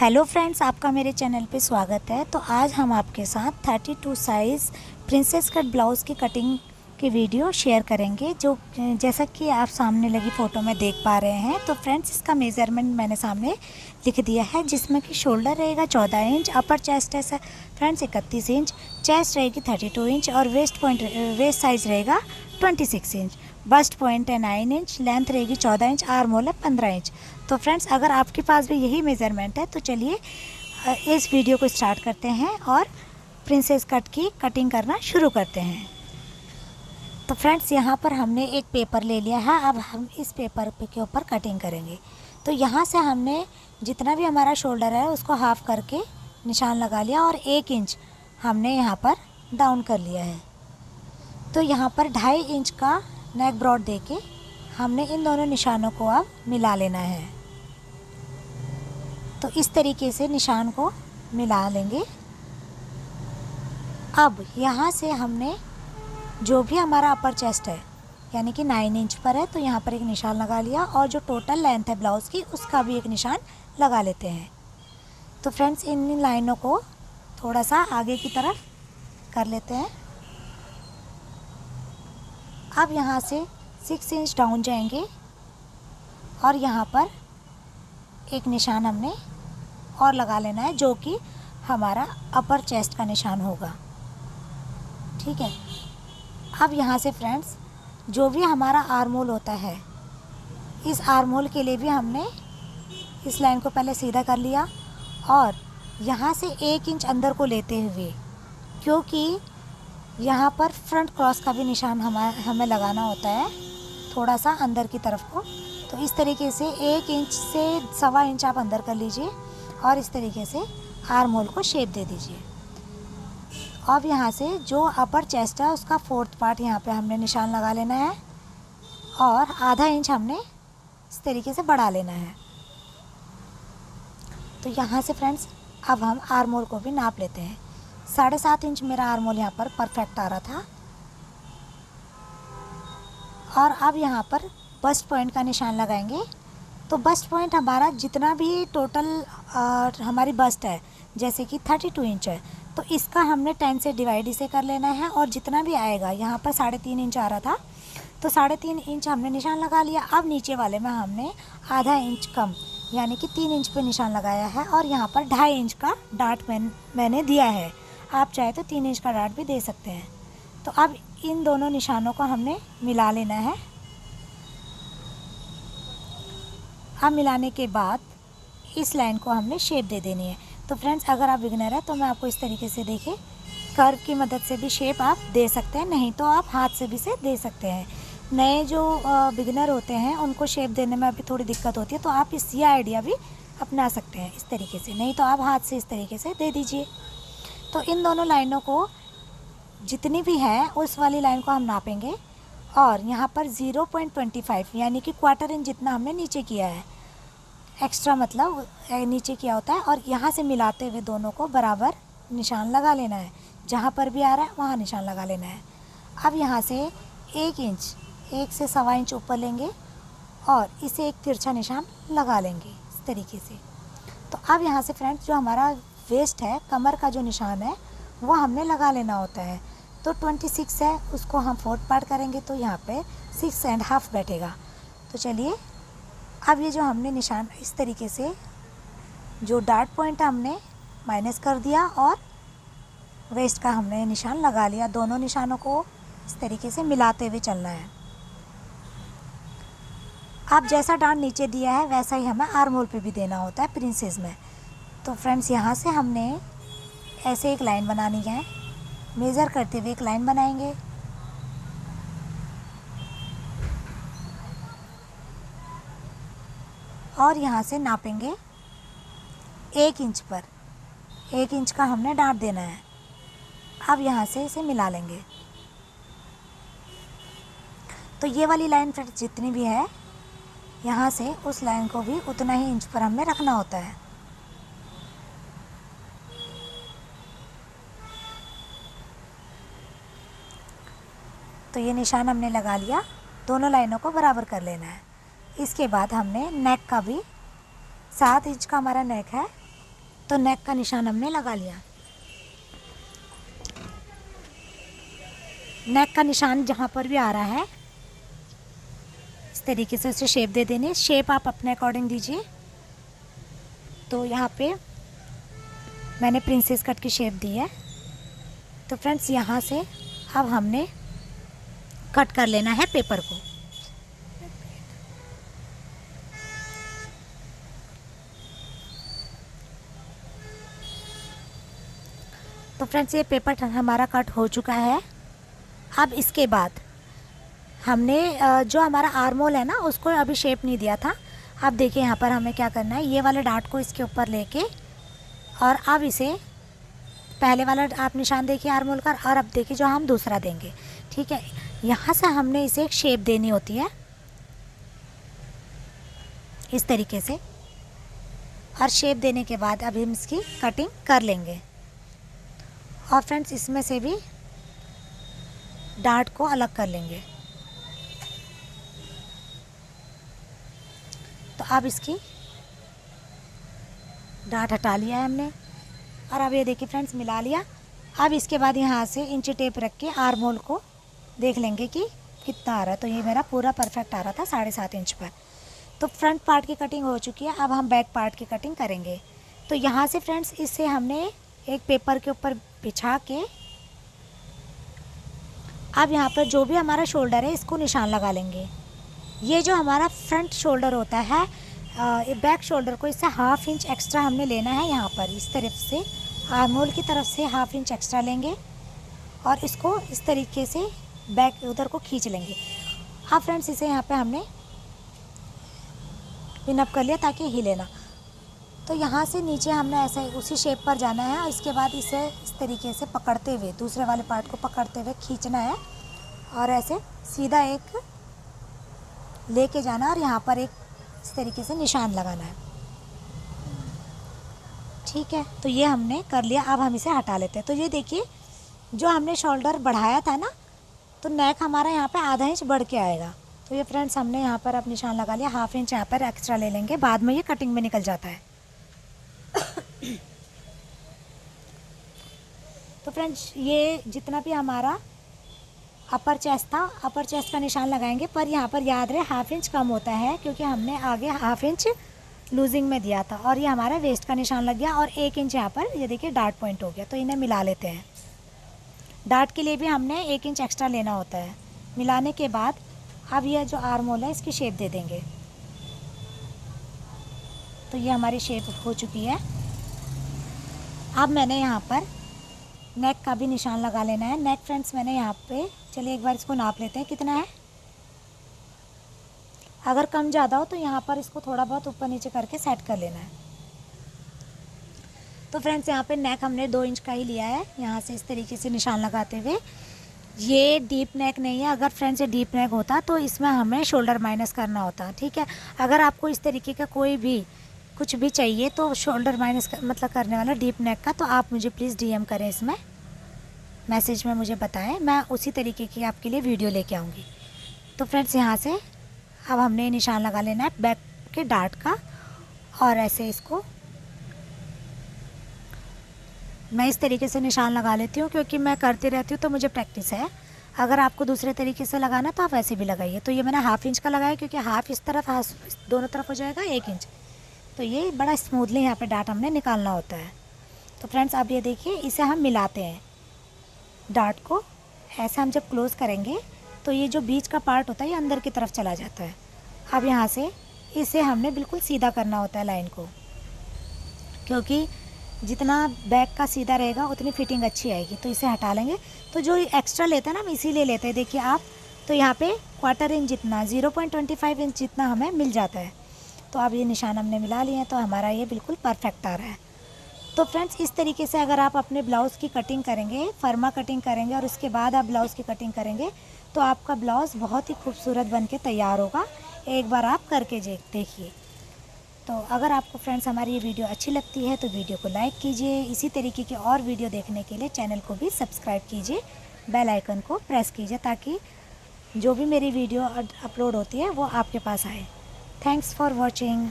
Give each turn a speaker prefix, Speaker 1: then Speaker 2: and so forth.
Speaker 1: Hello friends, आपका मेरे channel पे स्वागत है। तो आज हम आपके साथ 32 साइज़ प्रिंसेस कट ब्लाउज़ की कटिंग की वीडियो शेयर करेंगे, जो जैसा कि आप सामने लगी फ़ोटो में देख पा रहे हैं। तो फ्रेंड्स, इसका मेज़रमेंट मैंने सामने लिख दिया है, जिसमें कि शोल्डर रहेगा 14 इंच, अपर चेस्ट है फ्रेंड्स 31 इंच, चेस्ट रहेगी 32 इंच और वेस्ट साइज़ रहेगा 26 इंच, बस्ट पॉइंट है 9 इंच, लेंथ रहेगी 14 इंच, आर्म होल है 15 इंच। तो फ्रेंड्स, अगर आपके पास भी यही मेज़रमेंट है तो चलिए इस वीडियो को स्टार्ट करते हैं और प्रिंसेस कट की कटिंग करना शुरू करते हैं। तो फ्रेंड्स, यहाँ पर हमने एक पेपर ले लिया है। अब हम इस पेपर के ऊपर कटिंग करेंगे। तो यहाँ से हमने जितना भी हमारा शोल्डर है उसको हाफ करके निशान लगा लिया और 1 इंच हमने यहाँ पर डाउन कर लिया है। तो यहाँ पर 2.5 इंच का नेक ब्रॉड देके हमने इन दोनों निशानों को अब मिला लेना है। तो इस तरीके से निशान को मिला लेंगे। अब यहाँ से हमने जो भी हमारा अपर चेस्ट है यानी कि 9 इंच पर है, तो यहाँ पर एक निशान लगा लिया और जो टोटल लेंथ है ब्लाउज़ की उसका भी एक निशान लगा लेते हैं। तो फ्रेंड्स, इन लाइनों को थोड़ा सा आगे की तरफ कर लेते हैं। अब यहाँ से 6 इंच डाउन जाएंगे और यहाँ पर एक निशान हमने और लगा लेना है, जो कि हमारा अपर चेस्ट का निशान होगा। ठीक है। अब यहाँ से फ्रेंड्स, जो भी हमारा आर्म होल होता है, इस आर्म होल के लिए भी हमने इस लाइन को पहले सीधा कर लिया और यहाँ से 1 इंच अंदर को लेते हुए, क्योंकि यहाँ पर फ्रंट क्रॉस का भी निशान हमें लगाना होता है थोड़ा सा अंदर की तरफ को। तो इस तरीके से 1 इंच से 1.25 इंच आप अंदर कर लीजिए और इस तरीके से आर्म होल को शेप दे दीजिए। अब यहाँ से जो अपर चेस्ट है उसका 4th पार्ट यहाँ पे हमने निशान लगा लेना है और आधा इंच हमने इस तरीके से बढ़ा लेना है। तो यहाँ से फ्रेंड्स, अब हम आर्म होल को भी नाप लेते हैं। 7.5 इंच मेरा आर्म होल यहाँ पर परफेक्ट आ रहा था और अब यहाँ पर बस्ट पॉइंट का निशान लगाएंगे। तो बस्ट पॉइंट हमारा जितना भी टोटल हमारी बस्ट है, जैसे कि 32 इंच है, तो इसका हमने 10 से डिवाइड इसे कर लेना है और जितना भी आएगा, यहाँ पर 3.5 इंच आ रहा था तो 3.5 इंच हमने निशान लगा लिया। अब नीचे वाले में हमने आधा इंच कम यानी कि 3 इंच पे निशान लगाया है और यहाँ पर 2.5 इंच का डार्ट मैंने दिया है। आप चाहे तो 3 इंच का डार्ट भी दे सकते हैं। तो अब इन दोनों निशानों को हमने मिला लेना है। अब मिलाने के बाद इस लाइन को हमने शेप दे देनी है। तो फ्रेंड्स, अगर आप बिगिनर है तो मैं आपको इस तरीके से देखिए कर्व की मदद से भी शेप आप दे सकते हैं, नहीं तो आप हाथ से भी से दे सकते हैं। नए जो बिगिनर होते हैं उनको शेप देने में अभी थोड़ी दिक्कत होती है, तो आप ये आइडिया भी अपना सकते हैं इस तरीके से, नहीं तो आप हाथ से इस तरीके से दे दीजिए। तो इन दोनों लाइनों को जितनी भी है उस वाली लाइन को हम नापेंगे और यहाँ पर 0.25 यानी कि 1/4 इंच जितना हमने नीचे किया है, एक्स्ट्रा मतलब नीचे किया होता है, और यहाँ से मिलाते हुए दोनों को बराबर निशान लगा लेना है। जहाँ पर भी आ रहा है वहाँ निशान लगा लेना है। अब यहाँ से 1 इंच, 1 से 1.25 इंच ऊपर लेंगे और इसे एक तिरछा निशान लगा लेंगे इस तरीके से। तो अब यहाँ से फ्रेंड्स, जो हमारा वेस्ट है, कमर का जो निशान है, वो हमने लगा लेना होता है। तो 26 है, उसको हम 4th पार्ट करेंगे तो यहाँ पे 6.5 बैठेगा। तो चलिए, अब ये जो हमने निशान इस तरीके से जो डार्ट पॉइंट हमने माइनस कर दिया और वेस्ट का हमने निशान लगा लिया। दोनों निशानों को इस तरीके से मिलाते हुए चलना है। अब जैसा डार्ट नीचे दिया है वैसा ही हमें आर्म होल पे भी देना होता है प्रिंसेस में। तो फ्रेंड्स, यहाँ से हमने ऐसे एक लाइन बनानी है, मेज़र करते हुए एक लाइन बनाएंगे और यहाँ से नापेंगे 1 इंच पर। 1 इंच का हमने डार्ट देना है। अब यहाँ से इसे मिला लेंगे। तो ये वाली लाइन फिर जितनी भी है, यहाँ से उस लाइन को भी उतना ही इंच पर हमने रखना होता है। तो ये निशान हमने लगा लिया, दोनों लाइनों को बराबर कर लेना है। इसके बाद हमने नेक का भी 7 इंच का हमारा नेक है, तो नेक का निशान हमने लगा लिया। नेक का निशान जहाँ पर भी आ रहा है इस तरीके से उसे शेप दे देनी। शेप आप अपने अकॉर्डिंग दीजिए। तो यहाँ पे मैंने प्रिंसेस कट की शेप दी है। तो फ्रेंड्स यहाँ से अब हमने कट कर लेना है पेपर को। तो फ्रेंड्स ये पेपर हमारा कट हो चुका है। अब इसके बाद हमने जो हमारा आर्मोल है ना उसको अभी शेप नहीं दिया था। अब देखिए यहाँ पर हमें क्या करना है, ये वाले डार्ट को इसके ऊपर लेके और अब इसे पहले वाला आप निशान देखिए आर्मोल का, और अब देखिए जो हम दूसरा देंगे। ठीक है, यहाँ से हमने इसे एक शेप देनी होती है इस तरीके से, और शेप देने के बाद अब हम इसकी कटिंग कर लेंगे। और फ्रेंड्स इसमें से भी डार्ट को अलग कर लेंगे। तो अब इसकी डार्ट हटा लिया है हमने, और अब ये देखिए फ्रेंड्स मिला लिया। अब इसके बाद यहाँ से इंची टेप रख के आर्मोल को देख लेंगे कि कितना आ रहा है। तो ये मेरा पूरा परफेक्ट आ रहा था 7.5 इंच पर। तो फ्रंट पार्ट की कटिंग हो चुकी है। अब हम बैक पार्ट की कटिंग करेंगे। तो यहाँ से फ्रेंड्स इसे हमने एक पेपर के ऊपर बिछा के अब यहाँ पर जो भी हमारा शोल्डर है इसको निशान लगा लेंगे। ये जो हमारा फ्रंट शोल्डर होता है, बैक शोल्डर को इससे 1/2 इंच एक्स्ट्रा हमने लेना है। यहाँ पर इस तरफ से आर्मोल की तरफ से 1/2 इंच एक्स्ट्रा लेंगे और इसको इस तरीके से बैक उधर को खींच लेंगे। हाँ फ्रेंड्स, इसे यहाँ पे हमने पिनअप कर लिया ताकि हिले ना। तो यहाँ से नीचे हमने ऐसे उसी शेप पर जाना है और इसके बाद इसे इस तरीके से पकड़ते हुए दूसरे वाले पार्ट को पकड़ते हुए खींचना है और ऐसे सीधा एक लेके जाना और यहाँ पर एक इस तरीके से निशान लगाना है। ठीक है, तो ये हमने कर लिया। अब हम इसे हटा लेते हैं। तो ये देखिए जो हमने शोल्डर बढ़ाया था ना, तो नेक हमारा यहाँ पे 1/2 इंच बढ़ के आएगा। तो ये फ्रेंड्स हमने यहाँ पर अब निशान लगा लिया। 1/2 इंच यहाँ पर एक्स्ट्रा ले लेंगे, बाद में ये कटिंग में निकल जाता है। तो फ्रेंड्स ये जितना भी हमारा अपर चेस्ट था, अपर चेस्ट का निशान लगाएंगे, पर यहाँ पर याद रहे 1/2 इंच कम होता है क्योंकि हमने आगे 1/2 इंच लूजिंग में दिया था। और ये हमारा वेस्ट का निशान लग गया और 1 इंच यहाँ पर ये देखिए डार्ट पॉइंट हो गया। तो इन्हें मिला लेते हैं। डार्ट के लिए भी हमने 1 इंच एक्स्ट्रा लेना होता है। मिलाने के बाद अब यह जो आर्म होल है इसकी शेप दे देंगे। तो ये हमारी शेप हो चुकी है। अब मैंने यहाँ पर नेक का भी निशान लगा लेना है। नेक फ्रेंड्स मैंने यहाँ पे, चलिए एक बार इसको नाप लेते हैं कितना है। अगर कम ज़्यादा हो तो यहाँ पर इसको थोड़ा बहुत ऊपर नीचे करके सेट कर लेना है। तो फ्रेंड्स यहाँ पे नेक हमने 2 इंच का ही लिया है। यहाँ से इस तरीके से निशान लगाते हुए, ये डीप नेक नहीं है। अगर फ्रेंड्स ये डीप नेक होता तो इसमें हमें शोल्डर माइनस करना होता। ठीक है, अगर आपको इस तरीके का कोई भी कुछ भी चाहिए तो शोल्डर माइनस मतलब करने वाला डीप नेक का, तो आप मुझे प्लीज़ DM करें, इसमें मैसेज में मुझे बताएं, मैं उसी तरीके की आपके लिए वीडियो लेके आऊँगी। तो फ्रेंड्स यहाँ से अब हमने निशान लगा लेना है बैक के डार्ट का, और ऐसे इसको मैं इस तरीके से निशान लगा लेती हूँ क्योंकि मैं करती रहती हूँ तो मुझे प्रैक्टिस है। अगर आपको दूसरे तरीके से लगाना तो आप वैसे भी लगाइए। तो ये मैंने 1/2 इंच का लगाया क्योंकि 1/2 इस तरफ, 1/2 दोनों तरफ हो जाएगा 1 इंच। तो ये बड़ा स्मूथली यहाँ पे डार्ट हमने निकालना होता है। तो फ्रेंड्स अब ये देखिए इसे हम मिलाते हैं डार्ट को। ऐसे हम जब क्लोज़ करेंगे तो ये जो बीच का पार्ट होता है ये अंदर की तरफ चला जाता है। अब यहाँ से इसे हमने बिल्कुल सीधा करना होता है लाइन को, क्योंकि जितना बैक का सीधा रहेगा उतनी फिटिंग अच्छी आएगी। तो इसे हटा लेंगे। तो जो एक्स्ट्रा लेते हैं ना, हम इसीलिए लेते हैं, देखिए आप, तो यहाँ पे 1/4 इंच जितना, 0.25 इंच जितना हमें मिल जाता है। तो अब ये निशान हमने मिला लिए हैं, तो हमारा ये बिल्कुल परफेक्ट आ रहा है। तो फ्रेंड्स इस तरीके से अगर आप अपने ब्लाउज़ की कटिंग करेंगे, फर्मा कटिंग करेंगे और उसके बाद आप ब्लाउज़ की कटिंग करेंगे तो आपका ब्लाउज़ बहुत ही खूबसूरत बन के तैयार होगा। एक बार आप करके देखिए। तो अगर आपको फ्रेंड्स हमारी ये वीडियो अच्छी लगती है तो वीडियो को लाइक कीजिए। इसी तरीके की और वीडियो देखने के लिए चैनल को भी सब्सक्राइब कीजिए, बेल आइकन को प्रेस कीजिए ताकि जो भी मेरी वीडियो अपलोड होती है वो आपके पास आए। Thanks for watching.